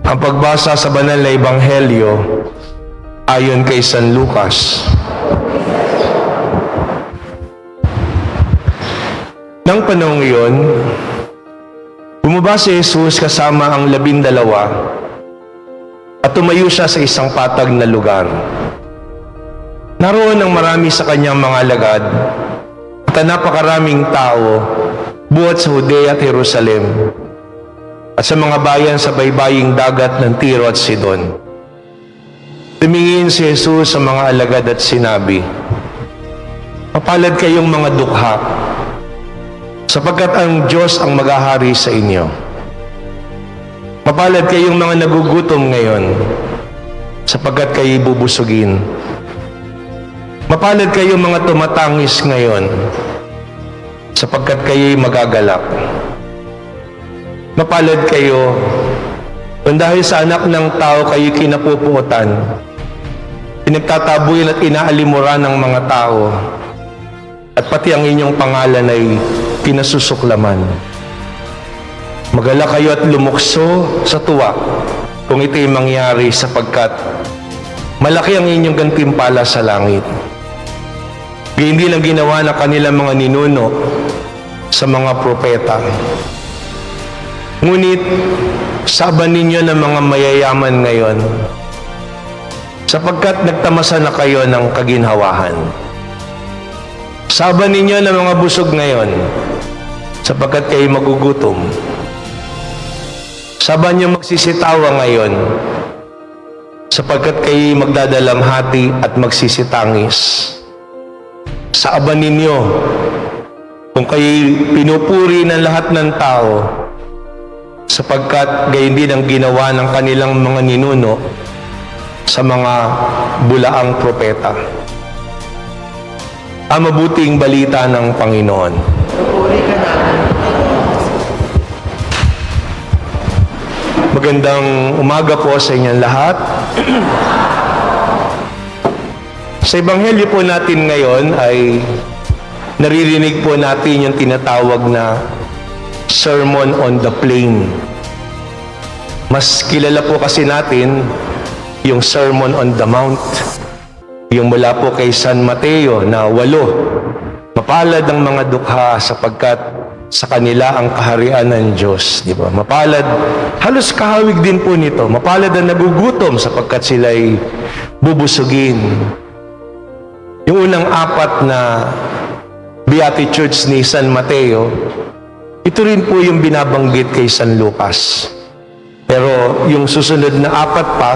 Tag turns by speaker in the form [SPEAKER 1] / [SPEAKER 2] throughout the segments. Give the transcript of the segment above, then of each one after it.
[SPEAKER 1] Ang pagbasa sa banal na ebanghelyo ayon kay San Lucas. Nang panahong iyon, bumaba si Jesus kasama ang 12 at tumayo siya sa isang patag na lugar. Naroon ang marami sa kanyang mga alagad at napakaraming tao buhat sa Judea at Jerusalem at sa mga bayan sa baybaying dagat ng Tiro at Sidon. Tumingin si Jesus sa mga alagad at sinabi, "Mapalad kayong mga dukha, sapagkat ang Diyos ang maghahari sa inyo. Mapalad kayong mga nagugutom ngayon, sapagkat kayo'y bubusugin. Mapalad kayong mga tumatangis ngayon, sapagkat kayo'y magagalak. Mapalad kayo, kung dahil sa anak ng tao kayo'y kinapupuotan, pinagtatabuyan at inaalimuran ng mga tao, at pati ang inyong pangalan ay pinasusuklaman. Magalak kayo at lumukso sa tuwa kung ito'y mangyari sapagkat malaki ang inyong gantimpala sa langit. Gayun din ang ginawa ng kanilang mga ninuno sa mga propeta. Ngunit saban ninyo ng mga mayayaman ngayon sapagkat nagtamasa na kayo ng kaginhawahan. Saban ninyo ng mga busog ngayon sapagkat kayo magugutom. Saban niyo magsisitawa ngayon sapagkat kayo magdadalamhati at magsisitangis. Saaban ninyo kung kayo pinupuri ng lahat ng tao sapagkat gayon din ang ginawa ng kanilang mga ninuno sa mga bulaang propeta." Ang mabuting balita ng Panginoon.
[SPEAKER 2] Pupuri ka namin.
[SPEAKER 1] Magandang umaga po sa inyong lahat. Sa ebanghelyo po natin ngayon ay naririnig po natin yung tinatawag na Sermon on the Plain. Mas kilala po kasi natin yung Sermon on the Mount. Yung mula po kay San Mateo na 8. Mapalad ang mga dukha sapagkat sa kanila ang kaharian ng Diyos. Di ba? Mapalad, halos kahawig din po nito. Mapalad ang nagugutom sapagkat sila'y bubusugin. Yung unang 4 na Beatitudes ni San Mateo, ito rin po yung binabanggit kay San Lucas. Pero yung susunod na 4 pa,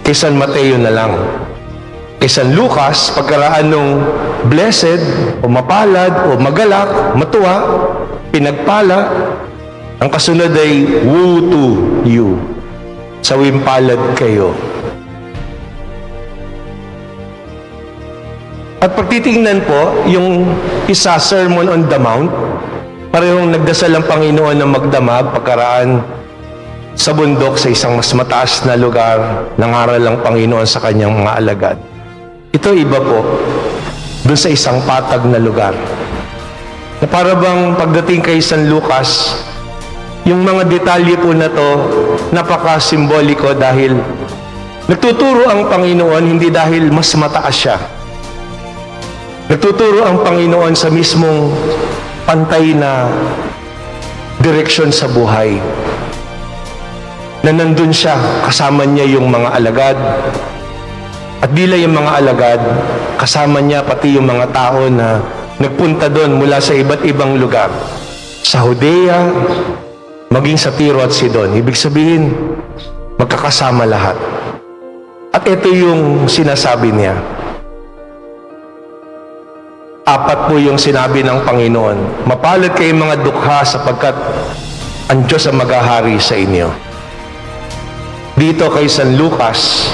[SPEAKER 1] kay San Mateo na lang. Kay San Lucas, pagkaraan nung blessed, o mapalad, o magalak, matuwa, pinagpala, ang kasunod ay woe to you. Sawing palad kayo. At pag titingnan po, yung isa, Sermon on the Mount, parehong nagdasal ang Panginoon ng magdamag pagkaraan sa bundok sa isang mas mataas na lugar, nangaral ang Panginoon sa kanyang mga alagad. Ito iba po, dun sa isang patag na lugar. Na para bang pagdating kay San Lucas, yung mga detalye po na to, napaka-simboliko dahil nagtuturo ang Panginoon hindi dahil mas mataas siya. Nagtuturo ang Panginoon sa mismong pantay na direksyon sa buhay. Na nandun siya, kasama niya yung mga alagad. At di lang yung mga alagad, kasama niya pati yung mga tao na nagpunta doon mula sa iba't ibang lugar. Sa Judea, maging sa Tiro at Sidon. Ibig sabihin, magkakasama lahat. At ito yung sinasabi niya. 4 po yung sinabi ng Panginoon. Mapalad kayong mga dukha sapagkat ang Diyos ang maghahari sa inyo. Dito kay San Lucas,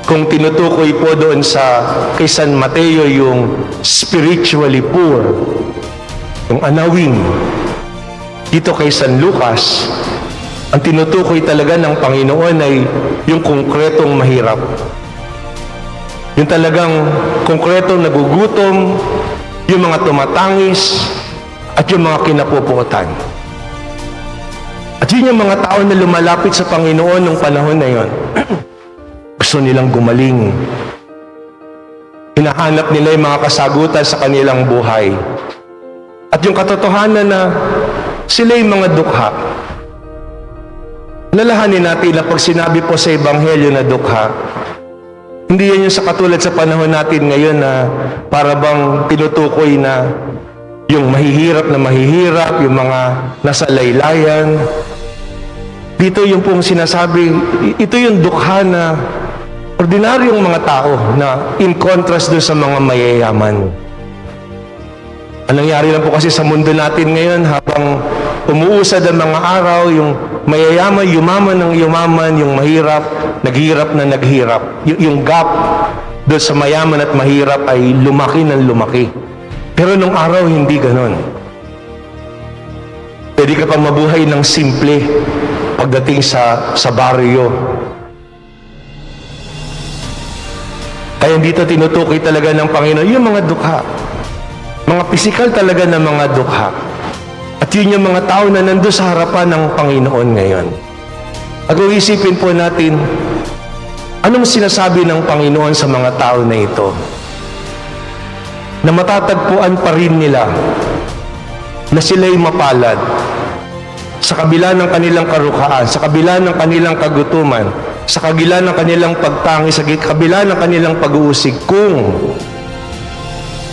[SPEAKER 1] kung tinutukoy po doon sa kay San Mateo yung spiritually poor, yung anawin. Dito kay San Lucas, ang tinutukoy talaga ng Panginoon ay yung konkretong mahirap. Yung talagang konkretong nagugutom, yung mga tumatangis, at yung mga kinapupuotan. At yun yung mga tao na lumalapit sa Panginoon nung panahon na yon. Gusto nilang gumaling. Hinahanap nila yung mga kasagutan sa kanilang buhay. At yung katotohanan na sila yung mga dukha. Lalahanin natin na pag sinabi po sa Ebanghelyo na dukha, hindi yan yung sa katulad sa panahon natin ngayon na para bang tinutukoy na yung mahihirap, yung mga nasa laylayan. Dito yung pong sinasabi, ito yung dukha na ordinaryong mga tao na in contrast doon sa mga mayayaman. Ang nangyari lang po kasi sa mundo natin ngayon, habang umuusad ang mga araw, yung mayayaman, yumaman ng yumaman, yung mahirap, naghirap na naghirap. Yung gap doon sa mayaman at mahirap ay lumaki ng lumaki. Pero nung araw, hindi ganon. Pwede ka pang mabuhay ng simple pagdating sa baryo. Kaya dito tinutukoy talaga ng Panginoon yung mga dukha. Mga pisikal talaga na mga dukha. At yun yung mga tao na nandun sa harapan ng Panginoon ngayon. At kung isipin po natin, anong sinasabi ng Panginoon sa mga tao na ito? Na matatagpuan pa rin nila na sila'y mapalad sa kabila ng kanilang karukhaan, sa kabila ng kanilang kagutuman, sa kabila ng kanilang pagtangi, sa kabila ng kanilang pag-uusig, kung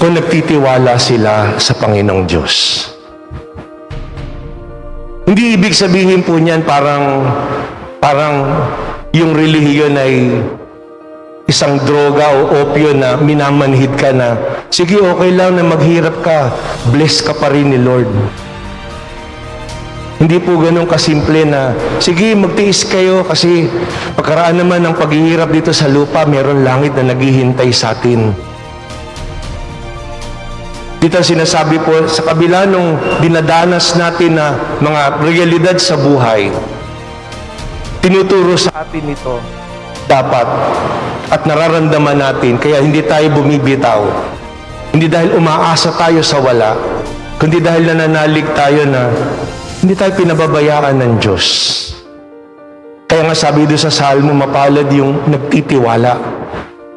[SPEAKER 1] nagtitiwala sila sa Panginoong Diyos. Hindi ibig sabihin po niyan parang yung relihiyon ay isang droga o opyo na minamanhid ka na, sige, okay lang na maghirap ka, bless ka pa rin ni Lord. Hindi po ganun kasimple na, sige, magtiis kayo kasi pagkaraan naman ng paghihirap dito sa lupa, meron langit na naghihintay sa atin. Dito sinasabi po, sa kabila nung dinadanas natin na mga realidad sa buhay, tinuturo sa atin ito, dapat at nararamdaman natin, kaya hindi tayo bumibitaw. Hindi dahil umaasa tayo sa wala, kundi dahil nananalig tayo na hindi tayo pinababayaan ng Diyos. Kaya nga sabi doon sa Salmo, mapalad yung nagtitiwala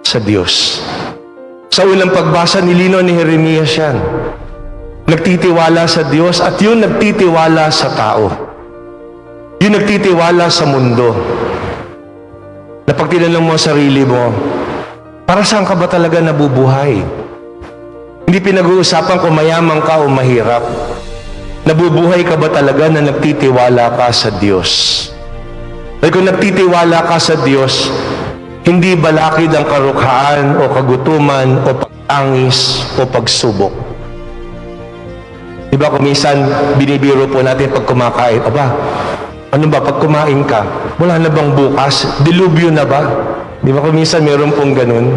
[SPEAKER 1] sa Diyos. Sa unang pagbasa, nilinaw ni Jeremias yan. Nagtitiwala sa Diyos at yun nagtitiwala sa tao. Yun nagtitiwala sa mundo. Na pag tinanong mo ang sarili mo, para saan ka ba talaga nabubuhay? Hindi pinag-uusapan kung mayaman ka o mahirap. Nabubuhay ka ba talaga na nagtitiwala ka sa Diyos? Dahil kung nagtitiwala ka sa Diyos, hindi balakid ang karukhaan o kagutuman o pagtangis o pagsubok. Diba kung minsan binibiro po natin pag kumakain, aba, ano ba pag kumain ka? Wala na bang bukas? Dilubyo na ba? Diba kung minsan meron pong ganun?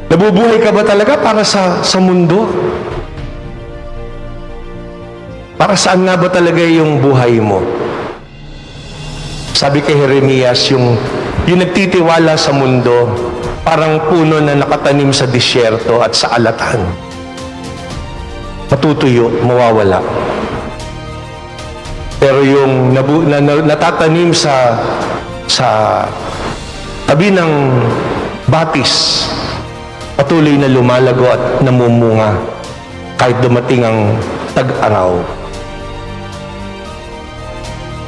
[SPEAKER 1] Nabubuhay ka ba talaga para sa mundo? Para saan nga ba talaga yung buhay mo? Sabi kay Jeremias, yung nagtitiwala sa mundo, parang puno na nakatanim sa disyerto at sa alatan. Matutuyo, mawawala. Pero yung natatanim sa tabi ng batis, patuloy na lumalago at namumunga kahit dumating ang tag-araw.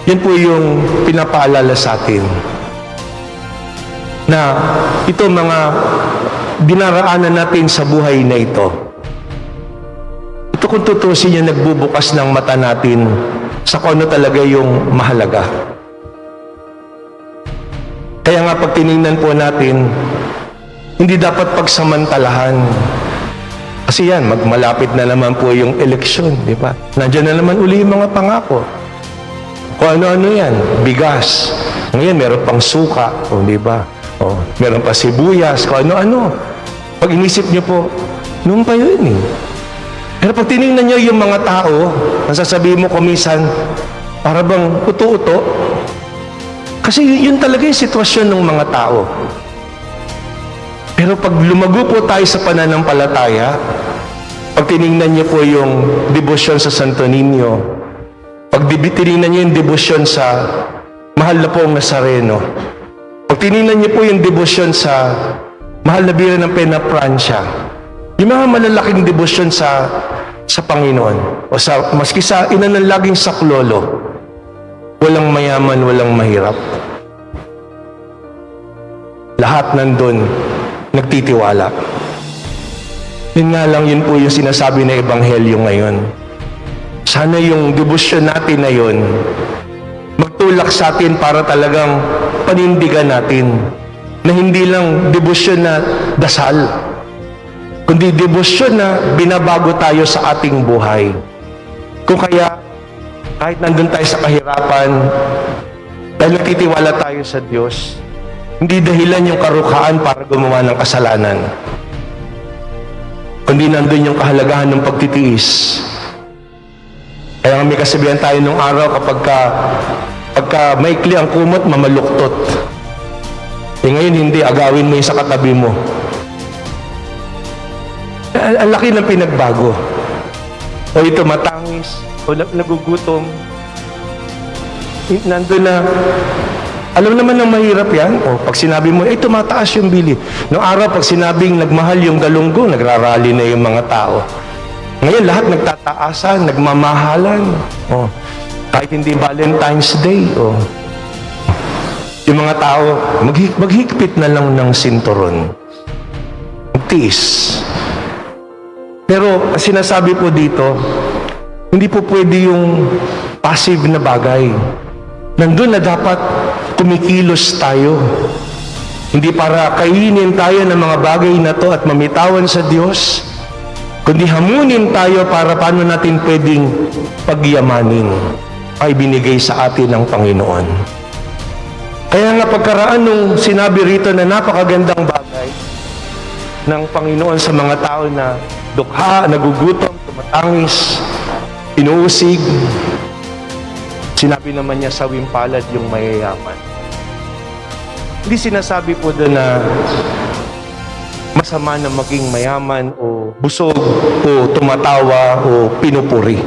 [SPEAKER 1] Yan po yung pinapaalala sa atin na ito mga dinaraanan natin sa buhay na ito. Ito kung tutusin niya, nagbubukas ng mata natin sa kung ano talaga yung mahalaga. Kaya nga pag tinignan po natin, hindi dapat pagsamantalahan. Kasi yan, malapit na naman po yung eleksyon, di ba? Nandiyan na naman uli yung mga pangako. Kung ano-ano yan, bigas. Ngayon, meron pang suka, di ba? O, meron pa sibuyas, kung ano-ano. Pag inisip nyo po, noon pa yun eh. Pero pag tinignan nyo yung mga tao, nasasabihin mo kumisan, para bang uto-uto. Kasi yun talaga yung sitwasyon ng mga tao. Pero pag lumago po tayo sa pananampalataya, pag tinignan nyo po yung debosyon sa Santo Niño, Pag tinignan niyo yung debosyon sa mahal na pong Nazareno, pag tinignan niyo po yung debosyon sa mahal na Bira ng Penaprancia, yung mga malalaking debosyon sa Panginoon, o sa, maski sa ina ng laging saklolo, walang mayaman, walang mahirap. Lahat nandun, nagtitiwala. Yun nga lang, yun po yung sinasabi na Ebanghelyo ngayon. Sana yung debosyon natin na yun, magtulak sa atin para talagang panindigan natin na hindi lang debosyon na dasal, kundi debosyon na binabago tayo sa ating buhay. Kung kaya, kahit nandun tayo sa kahirapan, dahil nagtitiwala tayo sa Diyos, hindi dahilan yung karukaan para gumawa ng kasalanan, kundi nandun yung kahalagahan ng pagtitiis. Kaya nga may kasabihan tayo nung araw, pagka maikli ang kumot, mamaluktot. Ngayon hindi, agawin mo yung sa katabi mo. Ang laki ng pinagbago. O ito matangis, o nagugutom. Nandun na, alam naman ng mahirap yan. O pag sinabi mo, tumataas yung bili. Noong araw, pag sinabing nagmahal yung galunggong, nagrarally na yung mga tao. Ngayon, lahat nagtataasan, nagmamahalan. O, kahit hindi Valentine's Day. O, yung mga tao, maghigpit na lang ng sinturon. Magtiis. Pero, sinasabi po dito, hindi po pwede yung passive na bagay. Nandun na dapat kumikilos tayo. Hindi para kainin tayo ng mga bagay na to at mamitawan sa Diyos, kundi hamunin tayo para paano natin pwedeng pagyamanin ay binigay sa atin ng Panginoon. Kaya nga pagkaraan nung sinabi rito na napakagandang bagay ng Panginoon sa mga tao na dukha, nagugutom, tumatangis, inuusig, sinabi naman niya sa wimpalad yung mayayaman. Hindi sinasabi po doon na masama na maging mayaman o busog o tumatawa o pinupuri.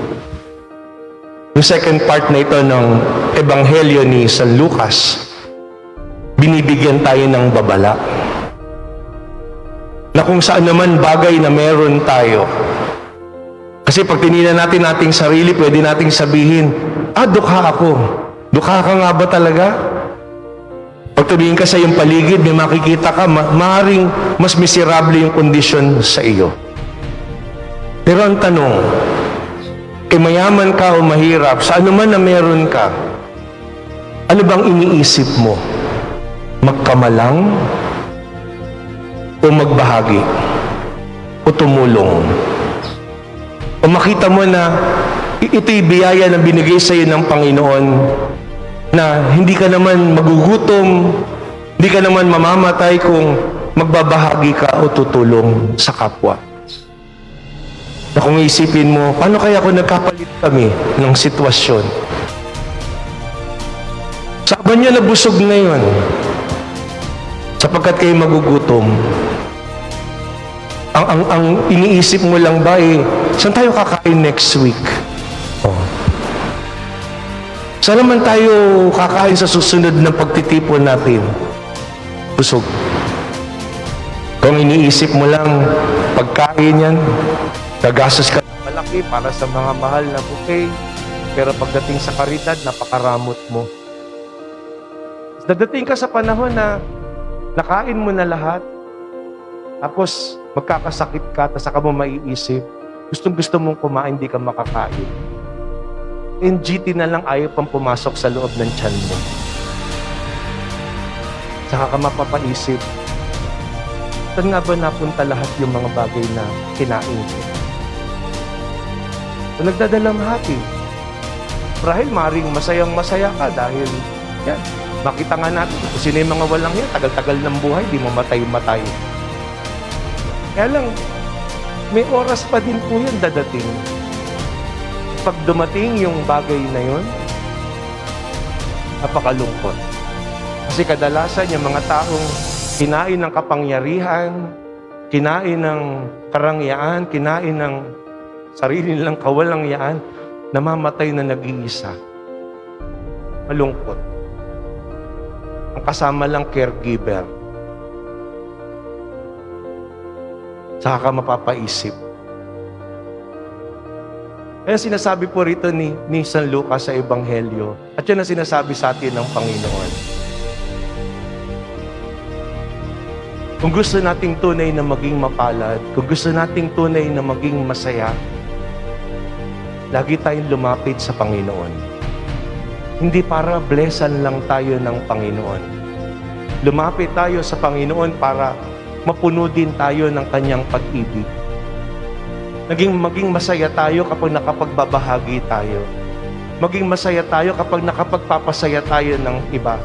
[SPEAKER 1] Yung second part na ito ng Ebanghelyo ni San Lucas, binibigyan tayo ng babala. Na kung saan naman bagay na meron tayo. Kasi pag tinignan natin ating sarili, pwede nating sabihin, dukha ako. Dukha ka nga ba talaga? Pag tumingin ka sa iyong paligid, may makikita ka, maaaring mas miserable yung kondisyon sa iyo. Pero ang tanong, mayaman ka o mahirap, sa ano man na meron ka, ano bang iniisip mo? Magkamalang? O magbahagi? O tumulong? O makita mo na ito'y biyaya na binigay sa iyo ng Panginoon, na hindi ka naman magugutom, hindi ka naman mamamatay kung magbabahagi ka o tutulong sa kapwa. Na kung isipin mo, paano kaya kung nagkapalit kami ng sitwasyon? Sabi niyo na busog ngayon, sapagkat kayo magugutom. Ang iniisip mo lang ba saan tayo kakain next week? Saan naman tayo kakain sa susunod ng pagtitipon natin? Busog. Kung iniisip mo lang, pagkain yan, gagastos ka ng malaki para sa mga mahal na buffet, pero pagdating sa karidad, napakaramot mo. Dadating ka sa panahon na nakain mo na lahat, tapos magkakasakit ka, tapos saka mo maiisip, gustong-gusto mong kumain, di ka makakain. NGT na lang ayaw pang pumasok sa loob ng tiyan mo. Saka ka mapapaisip, saan nga ba napunta lahat yung mga bagay na kinain ko? Kung nagdadalamhati, marahil maring masayang-masaya ka dahil yan, makita nga natin kung sino yung mga walang yan, tagal-tagal ng buhay, di mamatay-matay. Kaya lang, may oras pa din po yun dadating. Pag dumating yung bagay na yun, napakalungkot. Kasi kadalasan yung mga taong kinain ng kapangyarihan, kinain ng karangyaan, kinain ng sarili nilang kawalangyaan, namamatay na nag-iisa. Malungkot. Ang kasama lang caregiver. Saka ka mapapaisip. Kaya sinasabi po rito ni San Lucas sa Ebanghelyo, at yan ang sinasabi sa atin ng Panginoon. Kung gusto nating tunay na maging mapalad, kung gusto nating tunay na maging masaya, lagi tayong lumapit sa Panginoon. Hindi para blessan lang tayo ng Panginoon. Lumapit tayo sa Panginoon para mapuno din tayo ng Kanyang pag-ibig. Maging masaya tayo kapag nakapagbabahagi tayo. Maging masaya tayo kapag nakapagpapasaya tayo ng iba.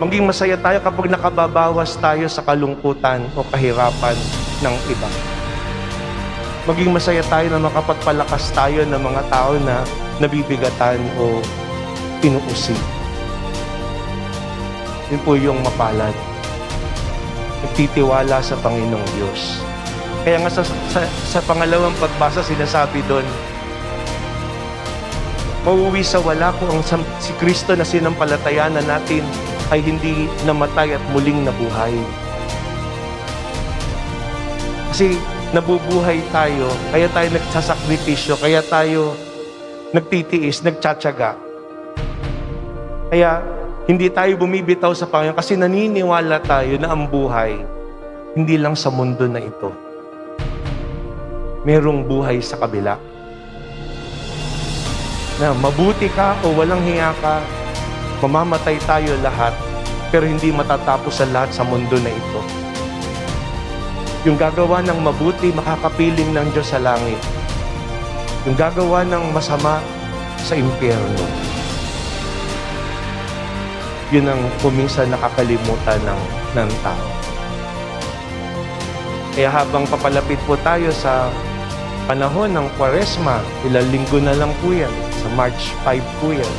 [SPEAKER 1] Maging masaya tayo kapag nakababawas tayo sa kalungkutan o kahirapan ng iba. Maging masaya tayo na makapagpalakas tayo ng mga tao na nabibigatan o inuusig. Yun po yung mapalad. Nagtitiwala sa Panginoong Diyos. Kaya nga sa pangalawang pagbasa sinasabi doon, mauwi sa wala kung ang si Kristo na sinampalatayanan natin ay hindi namatay at muling nabuhay. Kasi nabubuhay tayo, kaya tayo nagsasakripisyo, kaya tayo nagtitiis, nagtsatsaga. Kaya hindi tayo bumibitaw sa Panginoon kasi naniniwala tayo na ang buhay hindi lang sa mundo na ito. Merong buhay sa kabila. Na mabuti ka o walang hiya ka, mamamatay tayo lahat, pero hindi matatapos ang lahat sa mundo na ito. Yung gagawa ng mabuti, makakapiling ng Diyos sa langit. Yung gagawa ng masama sa impyerno. Yun ang kuminsan nakakalimutan ng tao. Kaya habang papalapit po tayo sa panahon ng Kwaresma, ilang linggo na lang po yan. Sa March 5 po yan.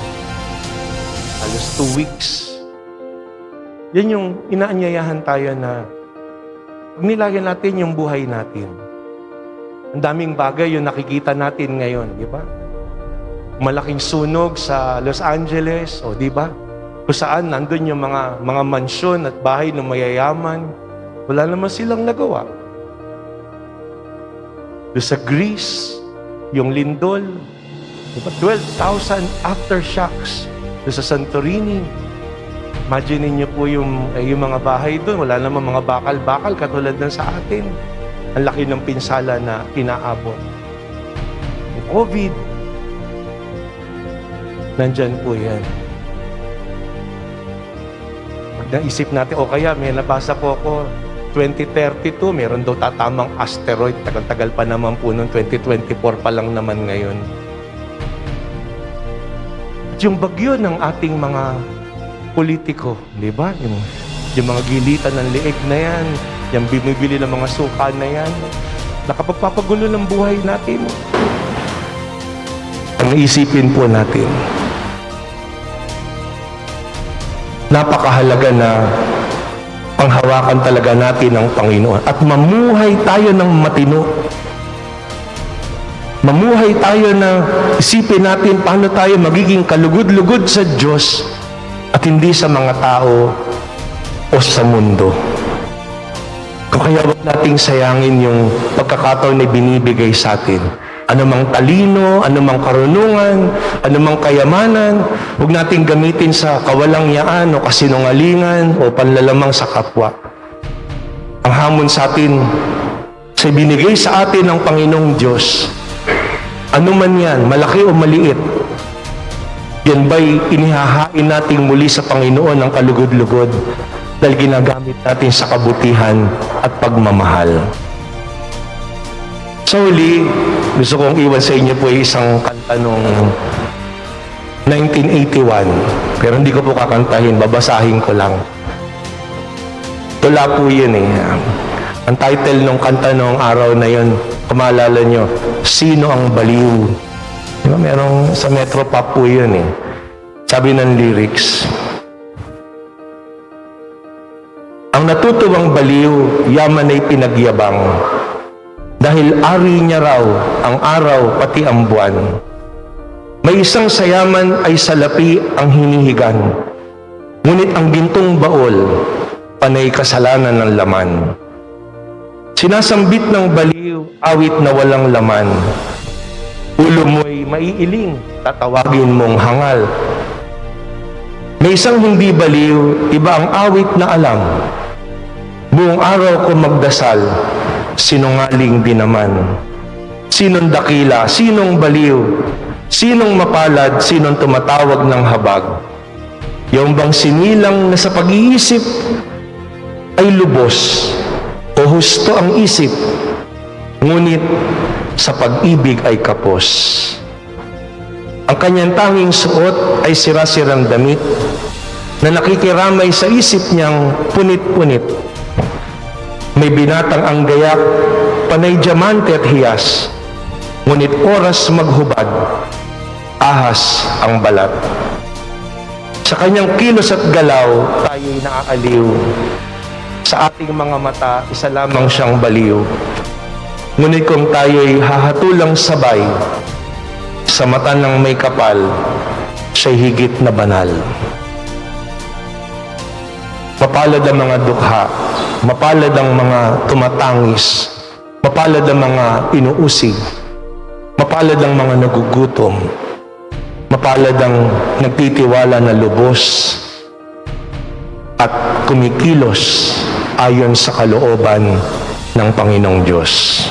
[SPEAKER 1] Halos 2 weeks. Yan yung inaanyayahan tayo na nilayan natin yung buhay natin. Ang daming bagay yung nakikita natin ngayon, di ba? Malaking sunog sa Los Angeles, o di ba? Kung saan nandun yung mga mansyon at bahay ng mayayaman, wala naman silang nagawa. Doon sa Greece, yung lindol, diba? 12,000 aftershocks. Doon sa Santorini, imagine niyo po yung mga bahay doon, wala naman mga bakal-bakal katulad ng sa atin. Ang laki ng pinsala na inaabot. Yung COVID, nandyan po yan. Pag naisip natin, o kaya may nabasa po ako, 2032, meron daw tatamang asteroid. Tagal-tagal pa naman po noong 2024 pa lang naman ngayon. At yung bagyo ng ating mga politiko, di ba? Yung mga gilitan ng liig na yan, yung bumibili ng mga suka na yan, nakapagpapagulo ng buhay natin. Ang isipin po natin, napakahalaga na panghawakan talaga natin ng Panginoon at mamuhay tayo ng matino. Mamuhay tayo na isipin natin paano tayo magiging kalugod-lugod sa Diyos at hindi sa mga tao o sa mundo. Kung kaya huwag nating sayangin yung pagkakataon na binibigay sa atin. Anumang talino, anumang karunungan, anumang kayamanan, huwag nating gamitin sa kawalang-yaan o kasinungalingan o panlalamang sa kapwa. Ang hamon sa atin, sa binigay sa atin ng Panginoong Diyos, anuman yan, malaki o maliit, yan ba'y inihahain natin muli sa Panginoon ng kalugod-lugod dahil ginagamit natin sa kabutihan at pagmamahal. So huli, gusto kong iwan sa inyo po isang kanta noong 1981. Pero hindi ko po kakantahin, babasahin ko lang. Tula po yun eh. Ang title ng kanta noong araw na yun, kung maalala nyo, Sino ang Baliw? Diba, merong sa Metro Pop po yun eh. Sabi ng lyrics, ang natutuwang baliw, yaman ay pinagyabang. Dahil ari niya raw ang araw pati ang buwan. May isang sayaman ay salapi ang hinihigan, ngunit ang gintong baol, panay kasalanan ng laman. Sinasambit ng baliw, awit na walang laman. Ulo mo'y maiiling, tatawagin mong hangal. May isang hindi baliw, iba ang awit na alam. Buong araw ko magdasal, sinungaling din naman. Sinong dakila, sinong baliw, sinong mapalad, sinong tumatawag ng habag. Yung bang sinilang na sa pag-iisip ay lubos o husto ang isip, ngunit sa pag-ibig ay kapos. Ang kanyang tanging suot ay sira-sirang damit na nakikiramay sa isip niyang punit-punit. May binatang ang gayak, panay diamante at hiyas, ngunit oras maghubad, ahas ang balat. Sa kanyang kilos at galaw, tayo'y naaaliw. Sa ating mga mata, isa lamang siyang baliw. Ngunit kung tayo'y hahatulang sabay, sa mata ng may kapal, siya'y higit na banal. Mapalad ang mga dukha, mapalad ang mga tumatangis, mapalad ang mga inuusig, mapalad ang mga nagugutom, mapalad ang nagtitiwala na lubos at kumikilos ayon sa kalooban ng Panginoong Diyos.